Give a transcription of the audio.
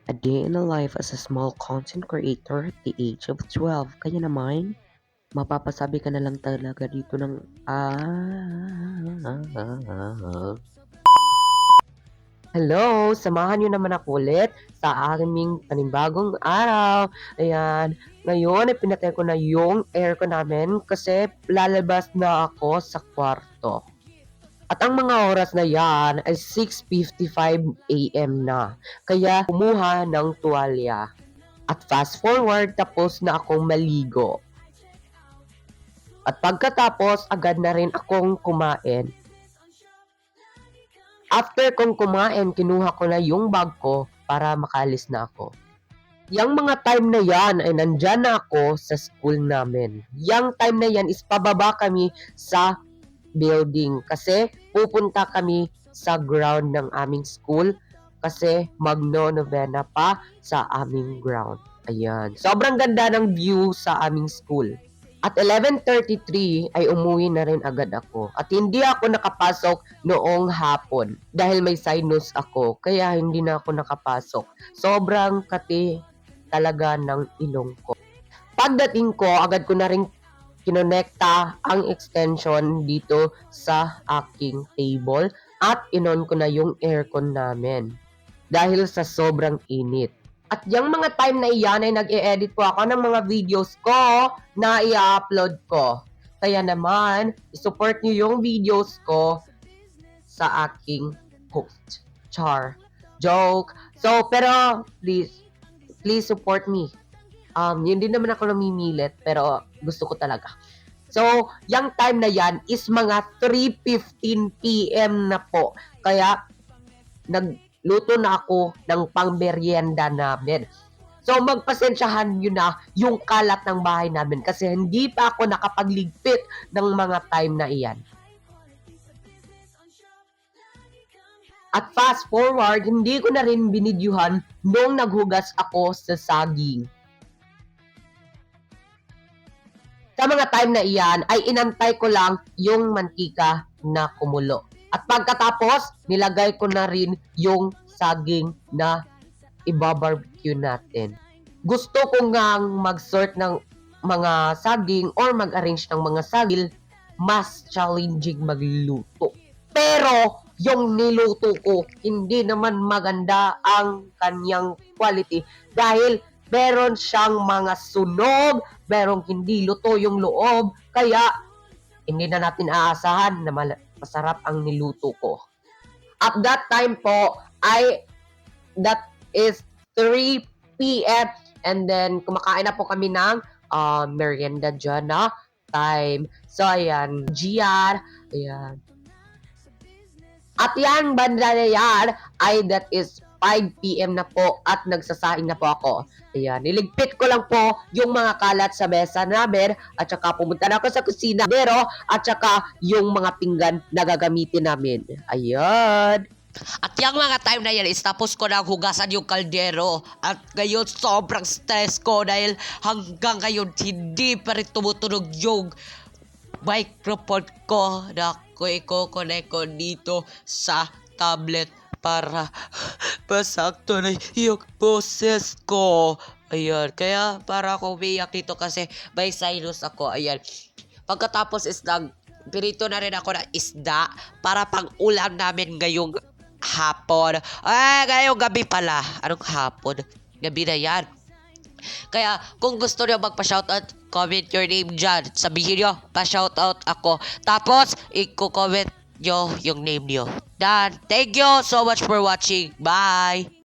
A day in a life as a small content creator at the age of 12. Kaya naman, mapapasabi ka na lang talaga dito ng Hello! Samahan niyo naman ako ulit sa aming panibagong araw. Ayan, ngayon ay pinatay ko na yung aircon namin kasi lalabas na ako sa kwarto. At ang mga oras na yan ay 6:55 AM na. Kaya kumuha ng tuwalya. At fast forward, tapos na akong maligo. At pagkatapos, agad na rin akong kumain. After kong kumain, kinuha ko na yung bag ko para makalis na ako. Yang mga time na yan ay nandyan na ako sa school namin. Yang time na yan is pababa kami sa building kasi pupunta kami sa ground ng aming school kasi magno-novena pa sa aming ground. Ayan. Sobrang ganda ng view sa aming school. At 11:33 ay umuwi na rin agad ako. At hindi ako nakapasok noong hapon dahil may sinus ako. Kaya hindi na ako nakapasok. Sobrang kati talaga ng ilong ko. Pagdating ko, agad ko na rin kinonekta ang extension dito sa aking table at inon ko na yung aircon namin dahil sa sobrang init. At yung mga time na iyan ay nag-e-edit po ako ng mga videos ko na i-upload ko. Kaya naman, isupport nyo yung videos ko sa aking post. Char. Joke. So, pero please support me. Yun din naman ako namimilit, pero gusto ko talaga. So, yung time na yan is mga 3:15 PM na po. Kaya, nagluto na ako ng pangmeryenda namin. So, magpasensyahan nyo na yung kalat ng bahay namin kasi hindi pa ako nakapagligpit ng mga time na iyan. At fast forward, hindi ko na rin binidyuhan nung naghugas ako sa saging. Sa mga time na iyan, ay inantay ko lang yung mantika na kumulo. At pagkatapos, nilagay ko na rin yung saging na ibabarbecue natin. Gusto ko ngang mag-sort ng mga saging or mag-arrange ng mga saging, mas challenging magluto. Pero, yung niluto ko, hindi naman maganda ang kanyang quality dahil meron siyang mga sunog, merong hindi luto yung loob, kaya hindi na natin aasahan na masarap ang niluto ko. At that time po, that is 3 p.m. And then, kumakain na po kami ng merienda dyan na time. So, ayan, GR, ayan. At yan, banda na yan, ay that is 5 PM na po at nagsasaing na po ako. Ayan, niligpit ko lang po yung mga kalat sa mesa namin at saka pumunta na ako sa kusina, pero at saka yung mga pinggan na gagamitin namin. Ayan. At yung mga time na yan is tapos ko na hugasan yung kaldero. At ngayon sobrang stress ko dahil hanggang ngayon hindi pa rin tumutunog yung microphone ko na i-connect ko dito sa tablet para pasakto na yung boses ko. Ayan, kaya para ako umiyak dito kasi may sinus ako. Ayan, pagkatapos is pirito na rin ako ng isda para pang ulam namin ngayong hapon. Ngayong gabi pala. Anong hapon? Gabi na yan. Kaya kung gusto nyo magpa-shoutout, comment your name dyan. Sabihin nyo, pa-shoutout ako. Tapos, i-comment nyo yung name nyo. Done. Thank you so much for watching. Bye!